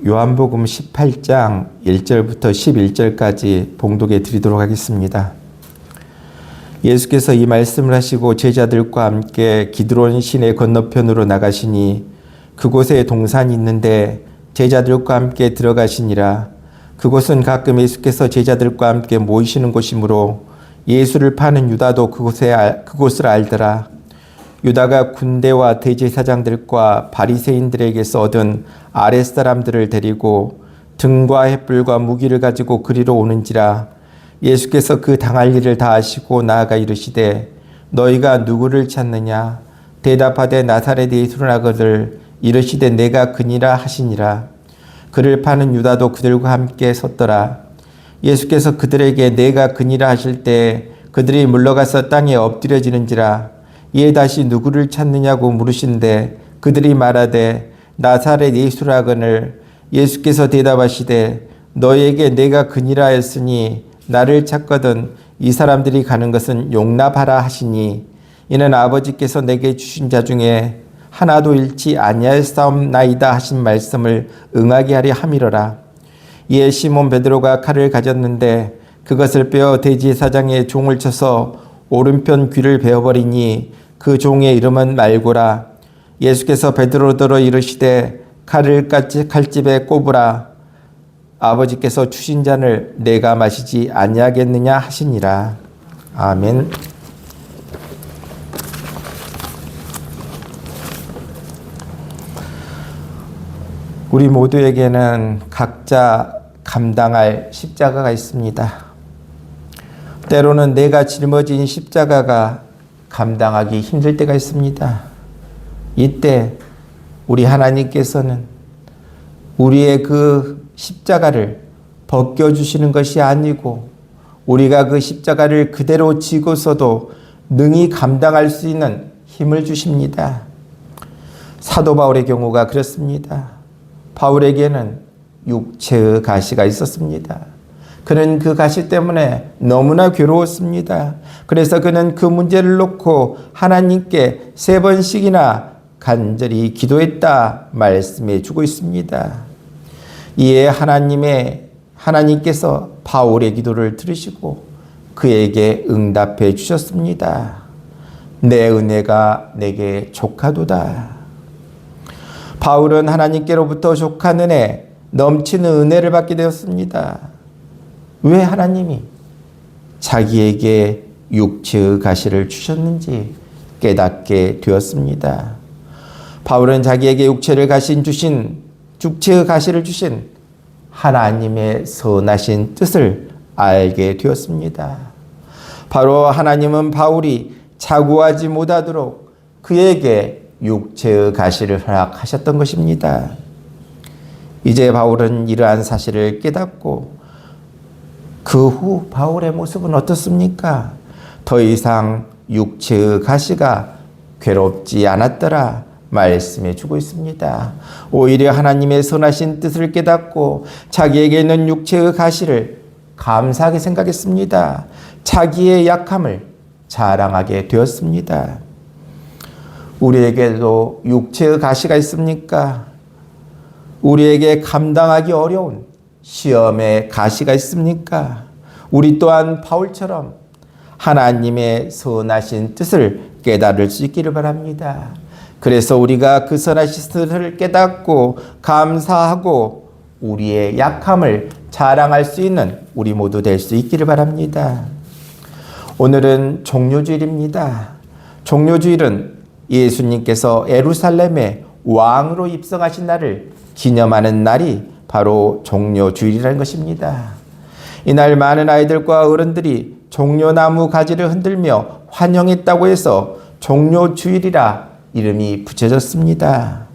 요한복음 18장 1절부터 11절까지 봉독해 드리도록 하겠습니다. 예수께서 이 말씀을 하시고 제자들과 함께 기드론 시내 건너편으로 나가시니 그곳에 동산이 있는데 제자들과 함께 들어가시니라. 그곳은 가끔 예수께서 제자들과 함께 모이시는 곳이므로 예수를 파는 유다도 그곳을 알더라. 유다가 군대와 대제사장들과 바리새인들에게서 얻은 아랫사람들을 데리고 등과 횃불과 무기를 가지고 그리로 오는지라. 예수께서 그 당할 일을 다 아시고 나아가 이르시되 너희가 누구를 찾느냐? 대답하되 나사렛 예수를 하거늘 이르시되 내가 그니라 하시니라. 그를 파는 유다도 그들과 함께 섰더라. 예수께서 그들에게 내가 그니라 하실 때 그들이 물러가서 땅에 엎드려지는지라. 이에 다시 누구를 찾느냐고 물으신데 그들이 말하되 나사렛 예수라 하거늘 예수께서 대답하시되 너희에게 내가 그니라 했으니 나를 찾거든 이 사람들이 가는 것은 용납하라 하시니 이는 아버지께서 내게 주신 자 중에 하나도 잃지 아니하였사옵나이다 하신 말씀을 응하게 하려 함이로라. 이에 시몬 베드로가 칼을 가졌는데 그것을 빼어 대제사장의 종을 쳐서 오른편 귀를 베어버리니 그 종의 이름은 말고라. 예수께서 베드로더러 이르시되 칼을 칼집에 꼽으라. 아버지께서 주신 잔을 내가 마시지 아니하겠느냐 하시니라. 아멘. 우리 모두에게는 각자 감당할 십자가가 있습니다. 때로는 내가 짊어진 십자가가 감당하기 힘들 때가 있습니다. 이때 우리 하나님께서는 우리의 그 십자가를 벗겨주시는 것이 아니고 우리가 그 십자가를 그대로 지고서도 능히 감당할 수 있는 힘을 주십니다. 사도 바울의 경우가 그렇습니다. 바울에게는 육체의 가시가 있었습니다. 그는 그 가시 때문에 너무나 괴로웠습니다. 그래서 그는 그 문제를 놓고 하나님께 3번씩이나 간절히 기도했다 말씀해 주고 있습니다. 이에 하나님께서 바울의 기도를 들으시고 그에게 응답해 주셨습니다. 내 은혜가 내게 족하도다. 바울은 하나님께로부터 족한 은혜, 넘치는 은혜를 받게 되었습니다. 왜 하나님이 자기에게 육체의 가시를 주셨는지 깨닫게 되었습니다. 바울은 자기에게 육체의 가시를 주신 하나님의 선하신 뜻을 알게 되었습니다. 바로 하나님은 바울이 자고하지 못하도록 그에게 육체의 가시를 허락하셨던 것입니다. 이제 바울은 이러한 사실을 깨닫고 그 후 바울의 모습은 어떻습니까? 더 이상 육체의 가시가 괴롭지 않았더라 말씀해 주고 있습니다. 오히려 하나님의 선하신 뜻을 깨닫고 자기에게 있는 육체의 가시를 감사하게 생각했습니다. 자기의 약함을 자랑하게 되었습니다. 우리에게도 육체의 가시가 있습니까? 우리에게 감당하기 어려운 시험의 가시가 있습니까? 우리 또한 바울처럼 하나님의 선하신 뜻을 깨달을 수 있기를 바랍니다. 그래서 우리가 그 선하신 뜻을 깨닫고 감사하고 우리의 약함을 자랑할 수 있는 우리 모두 될 수 있기를 바랍니다. 오늘은 종료주일입니다. 종료주일은 예수님께서 예루살렘에 왕으로 입성하신 날을 기념하는 날이 바로 종료주일이라는 것입니다. 이날 많은 아이들과 어른들이 종려나무 가지를 흔들며 환영했다고 해서 종료주일이라 이름이 붙여졌습니다.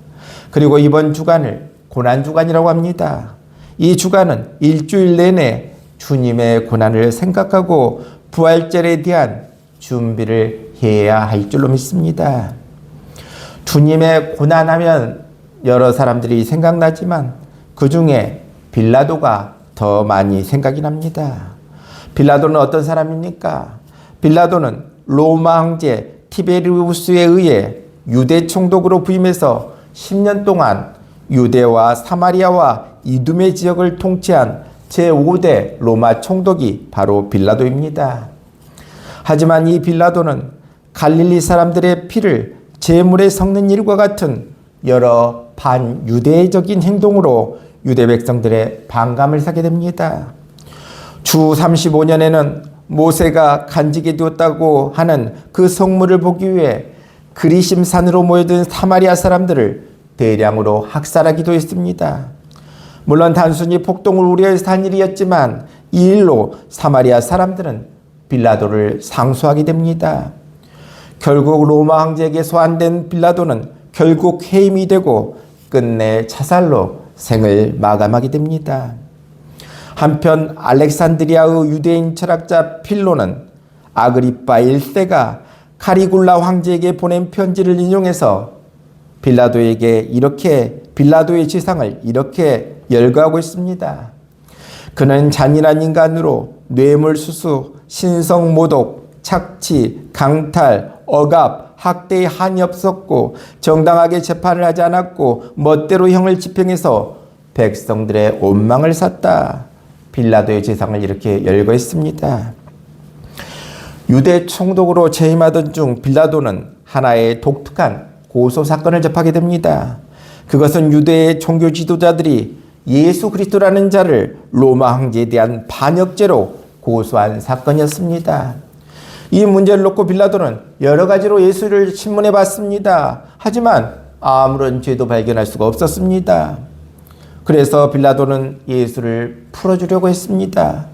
그리고 이번 주간을 고난주간이라고 합니다. 이 주간은 일주일 내내 주님의 고난을 생각하고 부활절에 대한 준비를 해야 할 줄로 믿습니다. 주님의 고난하면 여러 사람들이 생각나지만 그 중에 빌라도가 더 많이 생각이 납니다. 빌라도는 어떤 사람입니까? 빌라도는 로마 황제 티베리우스에 의해 유대 총독으로 부임해서 10년 동안 유대와 사마리아와 이두메 지역을 통치한 제5대 로마 총독이 바로 빌라도입니다. 하지만 이 빌라도는 갈릴리 사람들의 피를 제물에 섞는 일과 같은 여러 반유대적인 행동으로 유대 백성들의 반감을 사게 됩니다. 주 35년에는 모세가 간직해 두었다고 하는 그 성물을 보기 위해 그리심 산으로 모여든 사마리아 사람들을 대량으로 학살하기도 했습니다. 물론 단순히 폭동을 우려해서 한 일이었지만 이 일로 사마리아 사람들은 빌라도를 상소하게 됩니다. 결국 로마 황제에게 소환된 빌라도는 결국 해임이 되고 끝내 자살로 생을 마감하게 됩니다. 한편 알렉산드리아의 유대인 철학자 필로는 아그리파 1세가 카리굴라 황제에게 보낸 편지를 인용해서 빌라도의 지상을 이렇게 열거하고 있습니다. 그는 잔인한 인간으로 뇌물수수, 신성모독, 착취, 강탈, 억압, 학대에 한이 없었고 정당하게 재판을 하지 않았고 멋대로 형을 집행해서 백성들의 원망을 샀다. 빌라도의 재상을 이렇게 열거했습니다. 유대 총독으로 재임하던 중 빌라도는 하나의 독특한 고소 사건을 접하게 됩니다. 그것은 유대의 종교 지도자들이 예수 그리스도라는 자를 로마 황제에 대한 반역죄로 고소한 사건이었습니다. 이 문제를 놓고 빌라도는 여러 가지로 예수를 신문해 봤습니다. 하지만 아무런 죄도 발견할 수가 없었습니다. 그래서 빌라도는 예수를 풀어주려고 했습니다.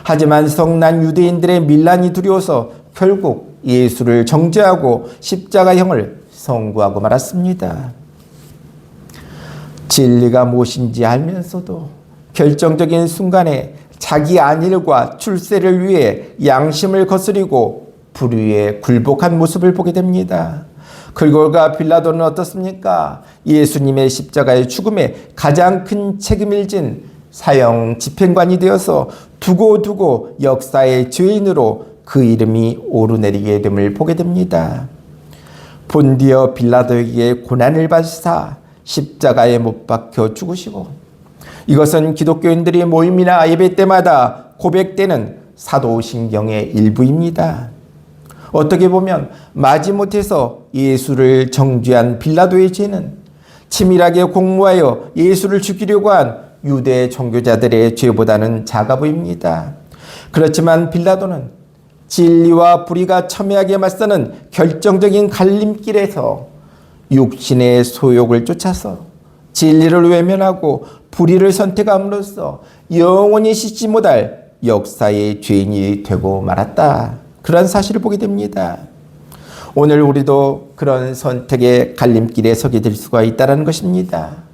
하지만 성난 유대인들의 밀란이 두려워서 결국 예수를 정죄하고 십자가형을 선고하고 말았습니다. 진리가 무엇인지 알면서도 결정적인 순간에 자기 안일과 출세를 위해 양심을 거스리고 불의에 굴복한 모습을 보게 됩니다. 그 결과 빌라도는 어떻습니까? 예수님의 십자가의 죽음에 가장 큰 책임을 진 사형 집행관이 되어서 두고두고 역사의 죄인으로 그 이름이 오르내리게 됨을 보게 됩니다. 본디어 빌라도에게 고난을 받으사 십자가에 못 박혀 죽으시고, 이것은 기독교인들이 모임이나 예배 때마다 고백되는 사도신경의 일부입니다. 어떻게 보면 마지못해서 예수를 정죄한 빌라도의 죄는 치밀하게 공모하여 예수를 죽이려고 한 유대 종교자들의 죄보다는 작아 보입니다. 그렇지만 빌라도는 진리와 불의가 첨예하게 맞서는 결정적인 갈림길에서 육신의 소욕을 쫓아서 진리를 외면하고 불의를 선택함으로써 영원히 씻지 못할 역사의 죄인이 되고 말았다. 그런 사실을 보게 됩니다. 오늘 우리도 그런 선택의 갈림길에 서게 될 수가 있다는 것입니다.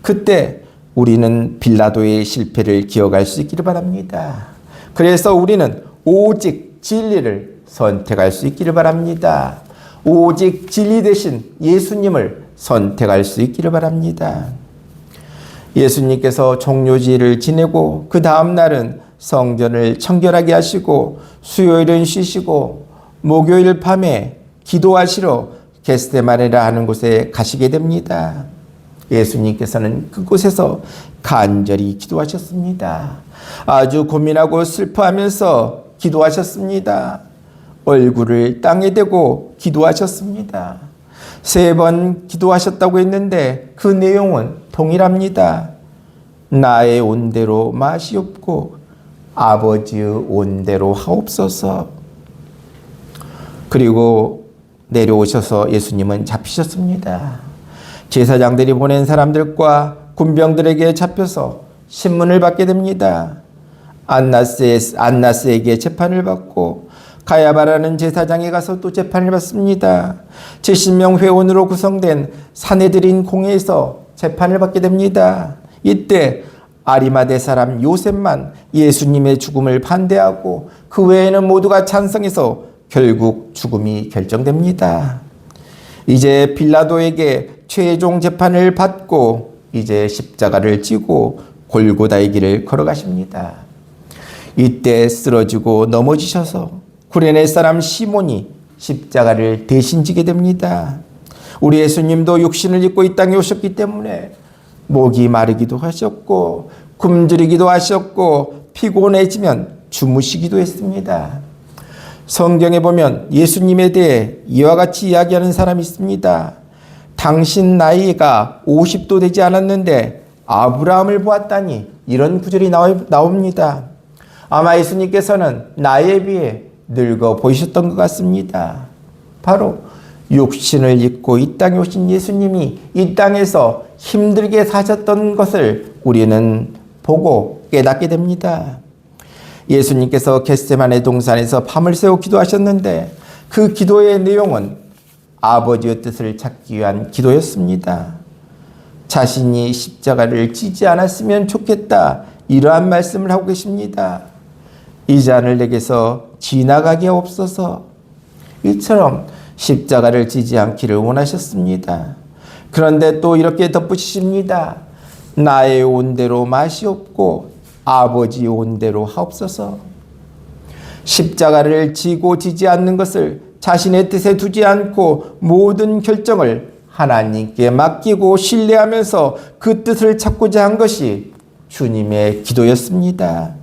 그때 우리는 빌라도의 실패를 기억할 수 있기를 바랍니다. 그래서 우리는 오직 진리를 선택할 수 있기를 바랍니다. 오직 진리 대신 예수님을 선택할 수 있기를 바랍니다. 예수님께서 종료제를 지내고 그 다음 날은 성전을 청결하게 하시고 수요일은 쉬시고 목요일 밤에 기도하시러 겟세마네라 하는 곳에 가시게 됩니다. 예수님께서는 그곳에서 간절히 기도하셨습니다. 아주 고민하고 슬퍼하면서 기도하셨습니다. 얼굴을 땅에 대고 기도하셨습니다. 3번 기도하셨다고 했는데 그 내용은 동일합니다. 나의 온대로 마시옵고 아버지의 온대로 하옵소서. 그리고 내려오셔서 예수님은 잡히셨습니다. 제사장들이 보낸 사람들과 군병들에게 잡혀서 신문을 받게 됩니다. 안나스에게 재판을 받고 가야바라는 제사장에 가서 또 재판을 받습니다. 70명 회원으로 구성된 사내들인 공회에서 재판을 받게 됩니다. 이때 아리마대 사람 요셉만 예수님의 죽음을 반대하고 그 외에는 모두가 찬성해서 결국 죽음이 결정됩니다. 이제 빌라도에게 최종 재판을 받고 이제 십자가를 지고 골고다의 길을 걸어가십니다. 이때 쓰러지고 넘어지셔서 구레네 사람 시몬이 십자가를 대신 지게 됩니다. 우리 예수님도 육신을 입고 이 땅에 오셨기 때문에 목이 마르기도 하셨고 굶주리기도 하셨고 피곤해지면 주무시기도 했습니다. 성경에 보면 예수님에 대해 이와 같이 이야기하는 사람이 있습니다. 당신 나이가 50도 되지 않았는데 아브라함을 보았다니, 이런 구절이 나옵니다. 아마 예수님께서는 나이에 비해 늙어 보이셨던 것 같습니다. 바로 육신을 입고 이 땅에 오신 예수님이 이 땅에서 힘들게 사셨던 것을 우리는 보고 깨닫게 됩니다. 예수님께서 겟세마네 동산에서 밤을 새워 기도하셨는데 그 기도의 내용은 아버지의 뜻을 찾기 위한 기도였습니다. 자신이 십자가를 지지 않았으면 좋겠다, 이러한 말씀을 하고 계십니다. 이 잔을 내게서 지나가게 없어서, 이처럼 십자가를 지지 않기를 원하셨습니다. 그런데 또 이렇게 덧붙이십니다. 나의 온대로 마시옵고 아버지 온대로 하옵소서. 십자가를 지고 지지 않는 것을 자신의 뜻에 두지 않고 모든 결정을 하나님께 맡기고 신뢰하면서 그 뜻을 찾고자 한 것이 주님의 기도였습니다.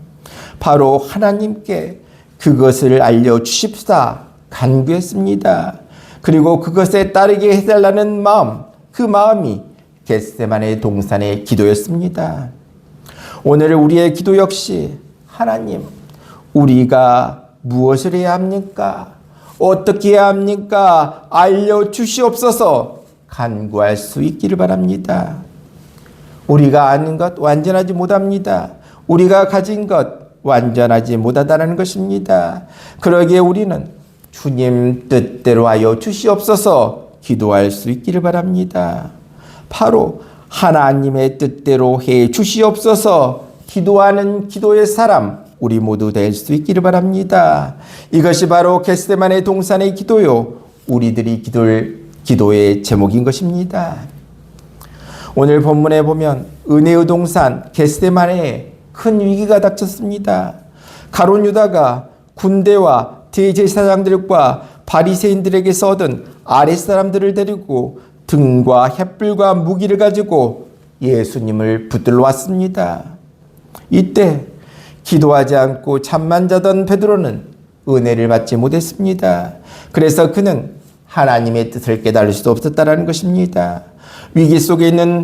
바로 하나님께 그것을 알려주십사 간구했습니다. 그리고 그것에 따르게 해달라는 마음, 그 마음이 겟세마네 동산의 기도였습니다. 오늘 우리의 기도 역시 하나님, 우리가 무엇을 해야 합니까? 어떻게 해야 합니까? 알려주시옵소서 간구할 수 있기를 바랍니다. 우리가 아는 것 완전하지 못합니다. 우리가 가진 것 완전하지 못하다는 것입니다. 그러기에 우리는 주님 뜻대로 하여 주시옵소서 기도할 수 있기를 바랍니다. 바로 하나님의 뜻대로 해 주시옵소서 기도하는 기도의 사람, 우리 모두 될 수 있기를 바랍니다. 이것이 바로 겟세마네 동산의 기도요, 우리들이 기도의 제목인 것입니다. 오늘 본문에 보면 은혜의 동산 겟세마네에 큰 위기가 닥쳤습니다. 가룟 유다가 군대와 대제사장들과 바리새인들에게서 얻은 아랫사람들을 데리고 등과 횃불과 무기를 가지고 예수님을 붙들러 왔습니다. 이때 기도하지 않고 잠만 자던 베드로는 은혜를 받지 못했습니다. 그래서 그는 하나님의 뜻을 깨달을 수도 없었다는 것입니다. 위기 속에 있는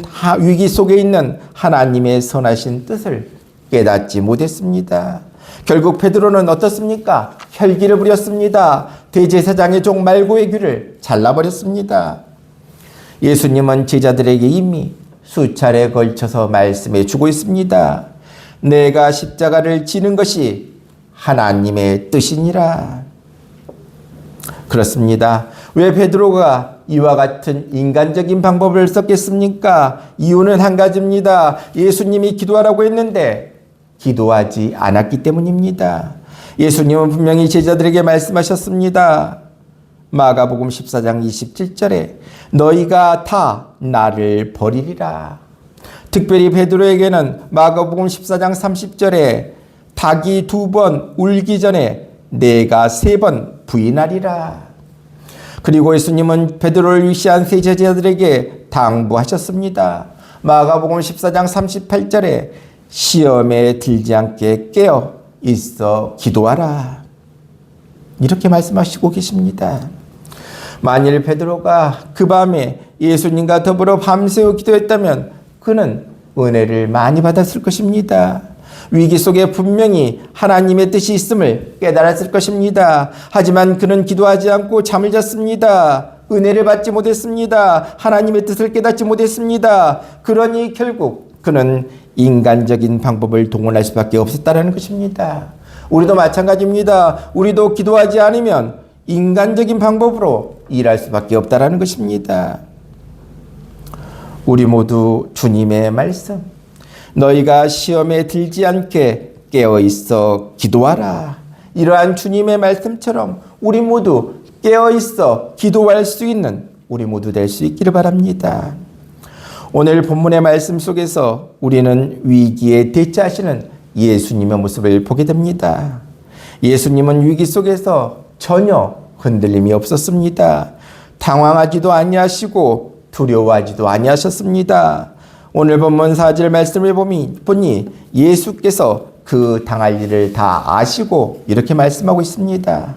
하나님의 선하신 뜻을 깨닫지 못했습니다. 결국 베드로는 어떻습니까? 혈기를 부렸습니다. 대제사장의 종 말고의 귀를 잘라버렸습니다. 예수님은 제자들에게 이미 수차례 걸쳐서 말씀해 주고 있습니다. 내가 십자가를 지는 것이 하나님의 뜻이니라. 그렇습니다. 왜 베드로가 이와 같은 인간적인 방법을 썼겠습니까? 이유는 한 가지입니다. 예수님이 기도하라고 했는데 기도하지 않았기 때문입니다. 예수님은 분명히 제자들에게 말씀하셨습니다. 마가복음 14장 27절에 너희가 다 나를 버리리라. 특별히 베드로에게는 마가복음 14장 30절에 닭이 2번 울기 전에 내가 3번 부인하리라. 그리고 예수님은 베드로를 위시한 세 제자들에게 당부하셨습니다. 마가복음 14장 38절에 시험에 들지 않게 깨어 있어 기도하라. 이렇게 말씀하시고 계십니다. 만일 베드로가 그 밤에 예수님과 더불어 밤새워 기도했다면 그는 은혜를 많이 받았을 것입니다. 위기 속에 분명히 하나님의 뜻이 있음을 깨달았을 것입니다. 하지만 그는 기도하지 않고 잠을 잤습니다. 은혜를 받지 못했습니다. 하나님의 뜻을 깨닫지 못했습니다. 그러니 결국 그는 인간적인 방법을 동원할 수밖에 없었다는 것입니다. 우리도 마찬가지입니다. 우리도 기도하지 않으면 인간적인 방법으로 일할 수밖에 없다는 것입니다. 우리 모두 주님의 말씀, 너희가 시험에 들지 않게 깨어있어 기도하라. 이러한 주님의 말씀처럼 우리 모두 깨어있어 기도할 수 있는 우리 모두 될 수 있기를 바랍니다. 오늘 본문의 말씀 속에서 우리는 위기에 대처하시는 예수님의 모습을 보게 됩니다. 예수님은 위기 속에서 전혀 흔들림이 없었습니다. 당황하지도 아니하시고 두려워하지도 아니하셨습니다. 오늘 본문 4절 말씀을 보니 예수께서 그 당할 일을 다 아시고 이렇게 말씀하고 있습니다.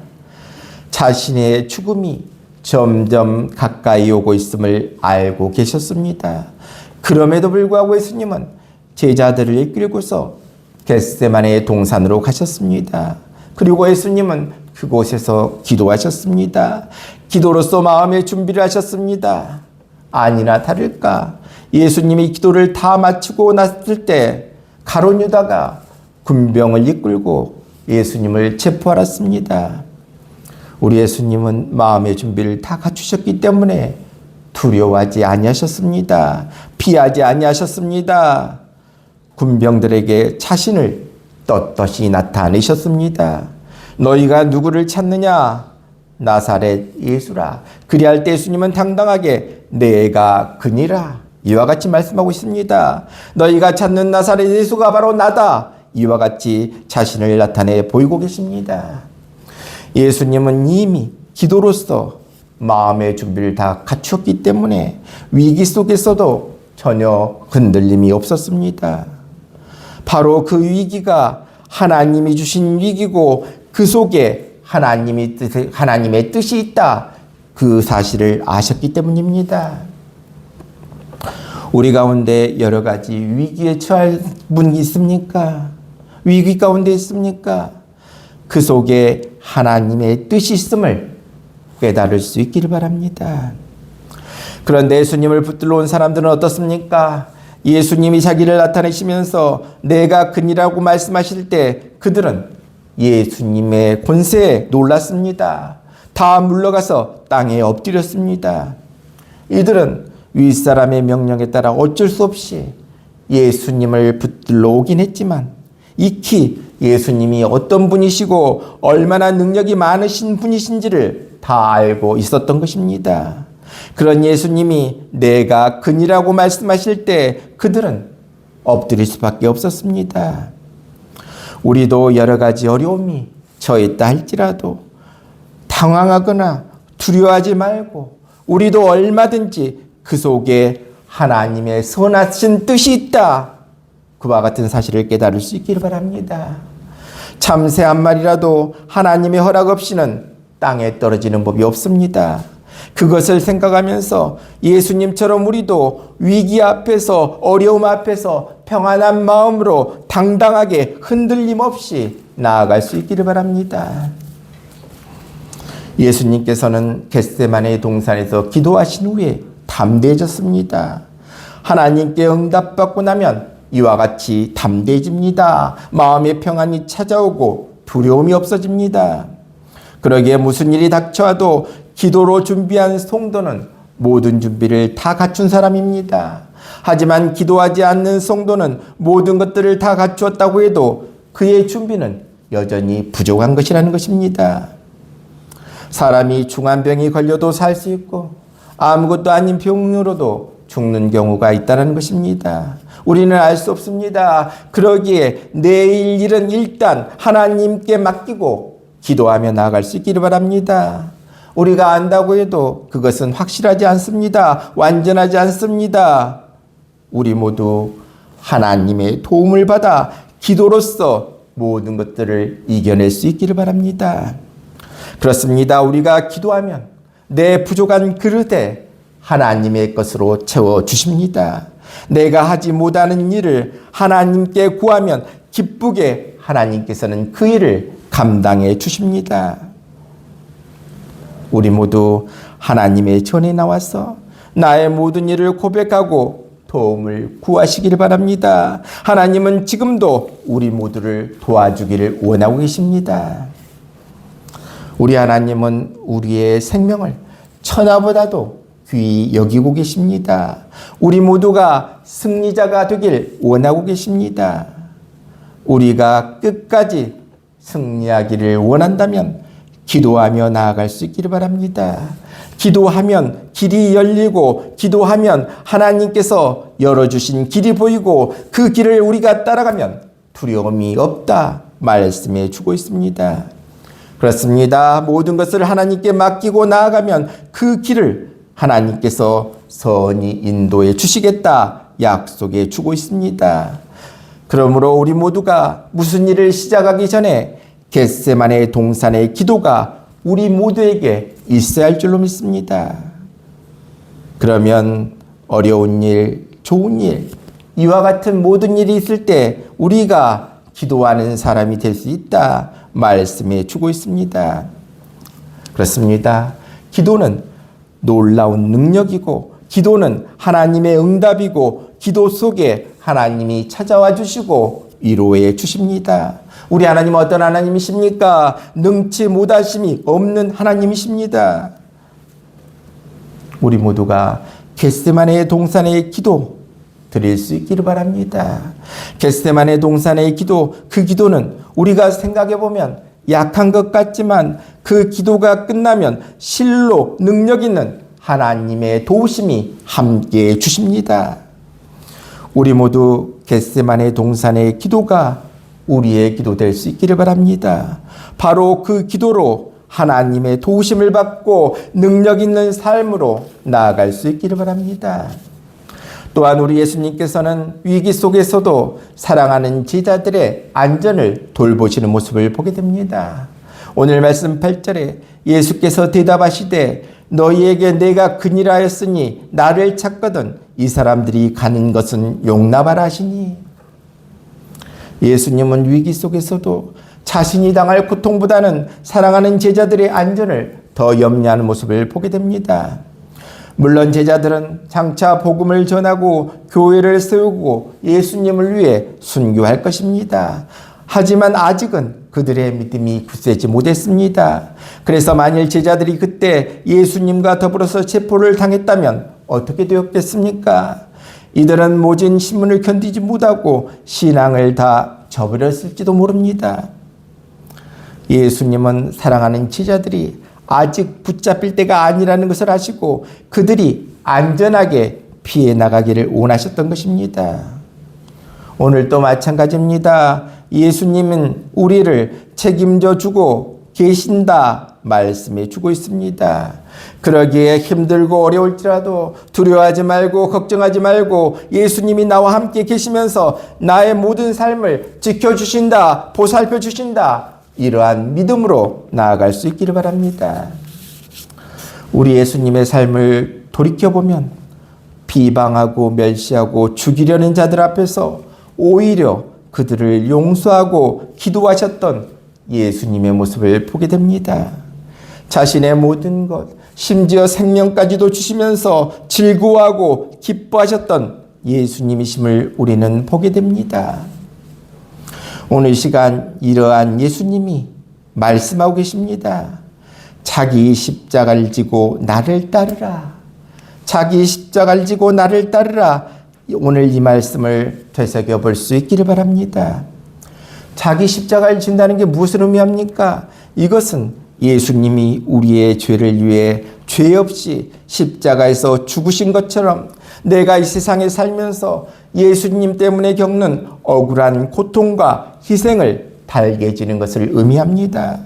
자신의 죽음이 점점 가까이 오고 있음을 알고 계셨습니다. 그럼에도 불구하고 예수님은 제자들을 이끌고서 겟세마네 동산으로 가셨습니다. 그리고 예수님은 그곳에서 기도하셨습니다. 기도로서 마음의 준비를 하셨습니다. 아니나 다를까 예수님이 기도를 다 마치고 났을 때 가룟 유다가 군병을 이끌고 예수님을 체포하러 왔습니다. 우리 예수님은 마음의 준비를 다 갖추셨기 때문에 두려워하지 아니하셨습니다. 피하지 아니하셨습니다. 군병들에게 자신을 떳떳이 나타내셨습니다. 너희가 누구를 찾느냐? 나사렛 예수라. 그리할 때 예수님은 당당하게 내가 그니라 이와 같이 말씀하고 있습니다. 너희가 찾는 나사렛 예수가 바로 나다. 이와 같이 자신을 나타내 보이고 계십니다. 예수님은 이미 기도로서 마음의 준비를 다 갖추었기 때문에 위기 속에서도 전혀 흔들림이 없었습니다. 바로 그 위기가 하나님이 주신 위기고 그 속에 하나님의 뜻이 있다. 그 사실을 아셨기 때문입니다. 우리 가운데 여러 가지 위기에 처할 분이 있습니까? 위기 가운데 있습니까? 그 속에 하나님의 뜻이 있음을 깨달을 수 있기를 바랍니다. 그런데 예수님을 붙들러 온 사람들은 어떻습니까? 예수님이 자기를 나타내시면서 내가 그니라고 말씀하실 때 그들은 예수님의 권세에 놀랐습니다. 다 물러가서 땅에 엎드렸습니다. 이들은 윗사람의 명령에 따라 어쩔 수 없이 예수님을 붙들러 오긴 했지만 익히 예수님이 어떤 분이시고 얼마나 능력이 많으신 분이신지를 다 알고 있었던 것입니다. 그런 예수님이 내가 그니라고 말씀하실 때 그들은 엎드릴 수밖에 없었습니다. 우리도 여러 가지 어려움이 처했다 할지라도 당황하거나 두려워하지 말고 우리도 얼마든지 그 속에 하나님의 선하신 뜻이 있다. 그와 같은 사실을 깨달을 수 있기를 바랍니다. 참새 한 마리라도 하나님의 허락 없이는 땅에 떨어지는 법이 없습니다. 그것을 생각하면서 예수님처럼 우리도 위기 앞에서 어려움 앞에서 평안한 마음으로 당당하게 흔들림 없이 나아갈 수 있기를 바랍니다. 예수님께서는 겟세마네 동산에서 기도하신 후에 담대해졌습니다. 하나님께 응답받고 나면 이와 같이 담대해집니다. 마음의 평안이 찾아오고 두려움이 없어집니다. 그러기에 무슨 일이 닥쳐와도 기도로 준비한 성도는 모든 준비를 다 갖춘 사람입니다. 하지만 기도하지 않는 성도는 모든 것들을 다 갖추었다고 해도 그의 준비는 여전히 부족한 것이라는 것입니다. 사람이 중환병이 걸려도 살 수 있고 아무것도 아닌 병으로도 죽는 경우가 있다는 것입니다. 우리는 알 수 없습니다. 그러기에 내일 일은 일단 하나님께 맡기고 기도하며 나아갈 수 있기를 바랍니다. 우리가 안다고 해도 그것은 확실하지 않습니다. 완전하지 않습니다. 우리 모두 하나님의 도움을 받아 기도로서 모든 것들을 이겨낼 수 있기를 바랍니다. 그렇습니다. 우리가 기도하면 내 부족한 그릇에 하나님의 것으로 채워주십니다. 내가 하지 못하는 일을 하나님께 구하면 기쁘게 하나님께서는 그 일을 감당해 주십니다. 우리 모두 하나님의 전에 나와서 나의 모든 일을 고백하고 도움을 구하시기를 바랍니다. 하나님은 지금도 우리 모두를 도와주기를 원하고 계십니다. 우리 하나님은 우리의 생명을 천하보다도 귀히 여기고 계십니다. 우리 모두가 승리자가 되길 원하고 계십니다. 우리가 끝까지 승리하기를 원한다면 기도하며 나아갈 수 있기를 바랍니다. 기도하면 길이 열리고 기도하면 하나님께서 열어주신 길이 보이고 그 길을 우리가 따라가면 두려움이 없다 말씀해 주고 있습니다. 그렇습니다. 모든 것을 하나님께 맡기고 나아가면 그 길을 하나님께서 선히 인도해 주시겠다 약속해 주고 있습니다. 그러므로 우리 모두가 무슨 일을 시작하기 전에 겟세마네 동산의 기도가 우리 모두에게 있어야 할 줄로 믿습니다. 그러면 어려운 일, 좋은 일, 이와 같은 모든 일이 있을 때 우리가 기도하는 사람이 될 수 있다 말씀해 주고 있습니다. 그렇습니다. 기도는 놀라운 능력이고 기도는 하나님의 응답이고 기도 속에 하나님이 찾아와 주시고 위로해 주십니다. 우리 하나님은 어떤 하나님이십니까? 능치 못하심이 없는 하나님이십니다. 우리 모두가 겟세마네 동산의 기도 드릴 수 있기를 바랍니다. 겟세마네 동산의 기도, 그 기도는 우리가 생각해 보면 약한 것 같지만 그 기도가 끝나면 실로 능력 있는 하나님의 도우심이 함께해 주십니다. 우리 모두 겟세마네 동산의 기도가 우리의 기도 될 수 있기를 바랍니다. 바로 그 기도로 하나님의 도우심을 받고 능력 있는 삶으로 나아갈 수 있기를 바랍니다. 또한 우리 예수님께서는 위기 속에서도 사랑하는 제자들의 안전을 돌보시는 모습을 보게 됩니다. 오늘 말씀 8절에 예수께서 대답하시되 너희에게 내가 그니라였으니 나를 찾거든 이 사람들이 가는 것은 용납하라 하시니, 예수님은 위기 속에서도 자신이 당할 고통보다는 사랑하는 제자들의 안전을 더 염려하는 모습을 보게 됩니다. 물론 제자들은 장차 복음을 전하고 교회를 세우고 예수님을 위해 순교할 것입니다. 하지만 아직은 그들의 믿음이 굳세지 못했습니다. 그래서 만일 제자들이 그때 예수님과 더불어서 체포를 당했다면 어떻게 되었겠습니까? 이들은 모진 신문을 견디지 못하고 신앙을 다 저버렸을지도 모릅니다. 예수님은 사랑하는 제자들이 아직 붙잡힐 때가 아니라는 것을 아시고 그들이 안전하게 피해 나가기를 원하셨던 것입니다. 오늘도 마찬가지입니다. 예수님은 우리를 책임져 주고 계신다 말씀해 주고 있습니다. 그러기에 힘들고 어려울지라도 두려워하지 말고 걱정하지 말고 예수님이 나와 함께 계시면서 나의 모든 삶을 지켜주신다, 보살펴 주신다, 이러한 믿음으로 나아갈 수 있기를 바랍니다. 우리 예수님의 삶을 돌이켜보면 비방하고 멸시하고 죽이려는 자들 앞에서 오히려 그들을 용서하고 기도하셨던 예수님의 모습을 보게 됩니다. 자신의 모든 것, 심지어 생명까지도 주시면서 즐거워하고 기뻐하셨던 예수님이심을 우리는 보게 됩니다. 오늘 시간 이러한 예수님이 말씀하고 계십니다. 자기 십자가를 지고 나를 따르라. 자기 십자가를 지고 나를 따르라. 오늘 이 말씀을 되새겨 볼 수 있기를 바랍니다. 자기 십자가를 진다는 게 무슨 의미합니까? 이것은 예수님이 우리의 죄를 위해 죄 없이 십자가에서 죽으신 것처럼 내가 이 세상에 살면서 예수님 때문에 겪는 억울한 고통과 희생을 달게 지는 것을 의미합니다.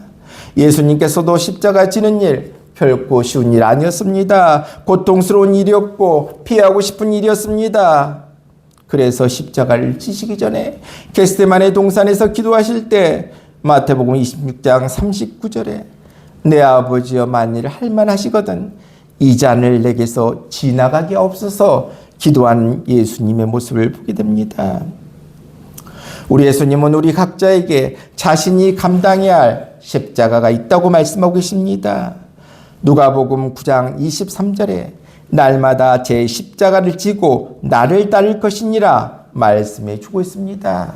예수님께서도 십자가 지는 일 결코 쉬운 일 아니었습니다. 고통스러운 일이었고 피하고 싶은 일이었습니다. 그래서 십자가를 지시기 전에 겟세마네 동산에서 기도하실 때 마태복음 26장 39절에 내 아버지여 만일 할만하시거든 이 잔을 내게서 지나가게 없어서 기도하는 예수님의 모습을 보게 됩니다. 우리 예수님은 우리 각자에게 자신이 감당해야 할 십자가가 있다고 말씀하고 계십니다. 누가복음 9장 23절에 날마다 제 십자가를 지고 나를 따를 것이니라 말씀해 주고 있습니다.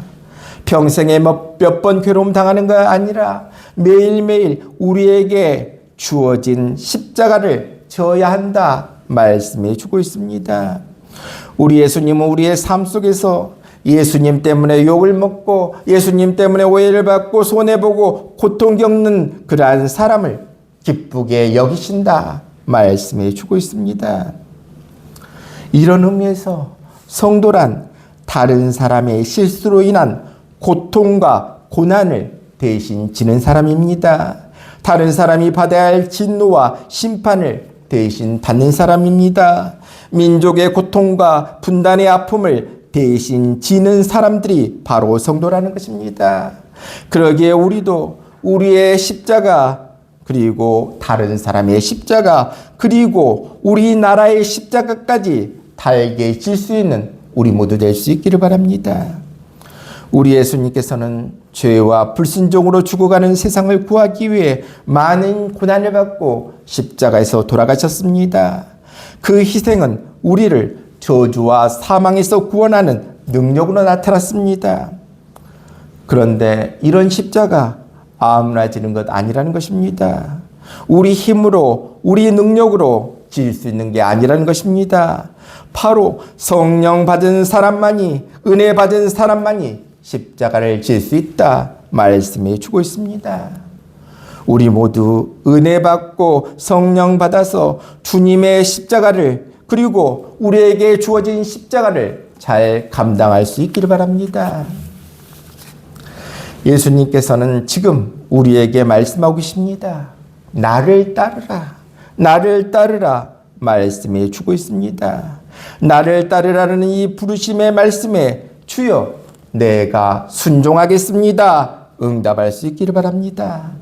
평생에 몇 번 괴로움 당하는 거 아니라 매일매일 우리에게 주어진 십자가를 져야 한다 말씀해 주고 있습니다. 우리 예수님은 우리의 삶 속에서 예수님 때문에 욕을 먹고 예수님 때문에 오해를 받고 손해보고 고통 겪는 그러한 사람을 기쁘게 여기신다 말씀해 주고 있습니다. 이런 의미에서 성도란 다른 사람의 실수로 인한 고통과 고난을 대신 지는 사람입니다. 다른 사람이 받아야 할 진노와 심판을 대신 받는 사람입니다. 민족의 고통과 분단의 아픔을 대신 지는 사람들이 바로 성도라는 것입니다. 그러기에 우리도 우리의 십자가, 그리고 다른 사람의 십자가, 그리고 우리나라의 십자가까지 달게 질 수 있는 우리 모두 될 수 있기를 바랍니다. 우리 예수님께서는 죄와 불순종으로 죽어가는 세상을 구하기 위해 많은 고난을 받고 십자가에서 돌아가셨습니다. 그 희생은 우리를 저주와 사망에서 구원하는 능력으로 나타났습니다. 그런데 이런 십자가 아무나 지는 것 아니라는 것입니다. 우리 힘으로, 우리 능력으로 질 수 있는 게 아니라는 것입니다. 바로 성령 받은 사람만이, 은혜 받은 사람만이 십자가를 질 수 있다 말씀해 주고 있습니다. 우리 모두 은혜 받고 성령 받아서 주님의 십자가를, 그리고 우리에게 주어진 십자가를 잘 감당할 수 있기를 바랍니다. 예수님께서는 지금 우리에게 말씀하고 계십니다. 나를 따르라, 나를 따르라 말씀해 주고 있습니다. 나를 따르라는 이 부르심의 말씀에 주여 내가 순종하겠습니다 응답할 수 있기를 바랍니다.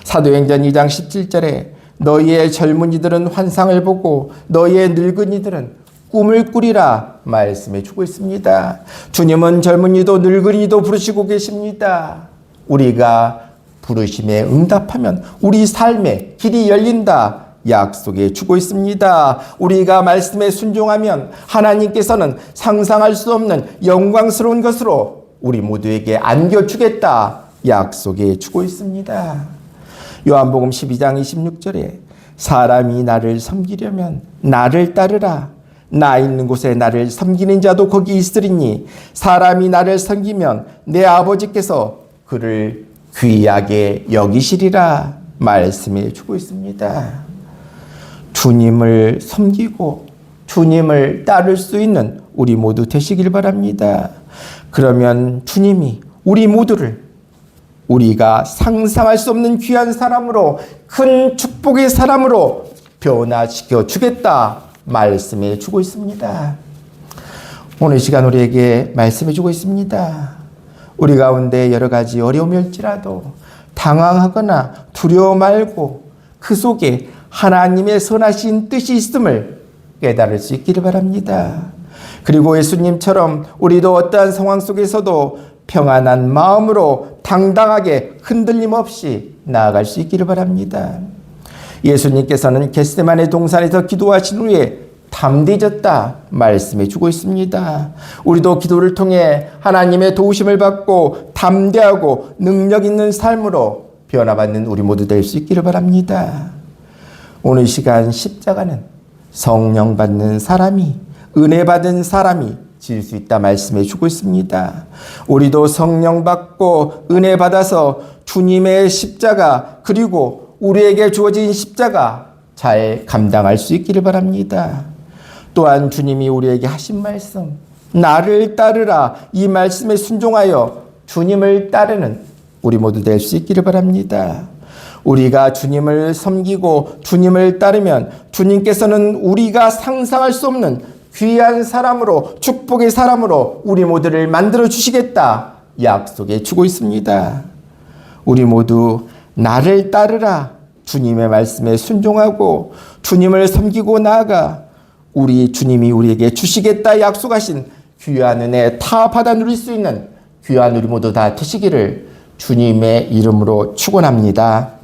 사도행전 2장 17절에 너희의 젊은이들은 환상을 보고 너희의 늙은이들은 꿈을 꾸리라 말씀해 주고 있습니다. 주님은 젊은이도 늙은이도 부르시고 계십니다. 우리가 부르심에 응답하면 우리 삶의 길이 열린다 약속해 주고 있습니다. 우리가 말씀에 순종하면 하나님께서는 상상할 수 없는 영광스러운 것으로 우리 모두에게 안겨주겠다 약속해 주고 있습니다. 요한복음 12장 26절에 사람이 나를 섬기려면 나를 따르라. 나 있는 곳에 나를 섬기는 자도 거기 있으리니 사람이 나를 섬기면 내 아버지께서 그를 귀하게 여기시리라 말씀해 주고 있습니다. 주님을 섬기고 주님을 따를 수 있는 우리 모두 되시길 바랍니다. 그러면 주님이 우리 모두를 우리가 상상할 수 없는 귀한 사람으로, 큰 축복의 사람으로 변화시켜 주겠다 말씀해 주고 있습니다. 오늘 시간 우리에게 말씀해 주고 있습니다. 우리 가운데 여러 가지 어려움이 올지라도 당황하거나 두려워 말고 그 속에 하나님의 선하신 뜻이 있음을 깨달을 수 있기를 바랍니다. 그리고 예수님처럼 우리도 어떠한 상황 속에서도 평안한 마음으로 당당하게 흔들림 없이 나아갈 수 있기를 바랍니다. 예수님께서는 겟세마네 동산에서 기도하신 후에 담대해졌다 말씀해 주고 있습니다. 우리도 기도를 통해 하나님의 도우심을 받고 담대하고 능력 있는 삶으로 변화받는 우리 모두 될 수 있기를 바랍니다. 오늘 시간 십자가는 성령 받는 사람이, 은혜 받은 사람이 질 수 있다 말씀해 주고 있습니다. 우리도 성령 받고 은혜 받아서 주님의 십자가, 그리고 우리에게 주어진 십자가 잘 감당할 수 있기를 바랍니다. 또한 주님이 우리에게 하신 말씀, 나를 따르라, 이 말씀에 순종하여 주님을 따르는 우리 모두 될 수 있기를 바랍니다. 우리가 주님을 섬기고 주님을 따르면 주님께서는 우리가 상상할 수 없는 귀한 사람으로, 축복의 사람으로 우리 모두를 만들어 주시겠다 약속해 주고 있습니다. 우리 모두 나를 따르라, 주님의 말씀에 순종하고 주님을 섬기고 나아가 우리 주님이 우리에게 주시겠다 약속하신 귀한 은혜 다 받아 누릴 수 있는 귀한 우리 모두 다 되시기를 주님의 이름으로 축원합니다.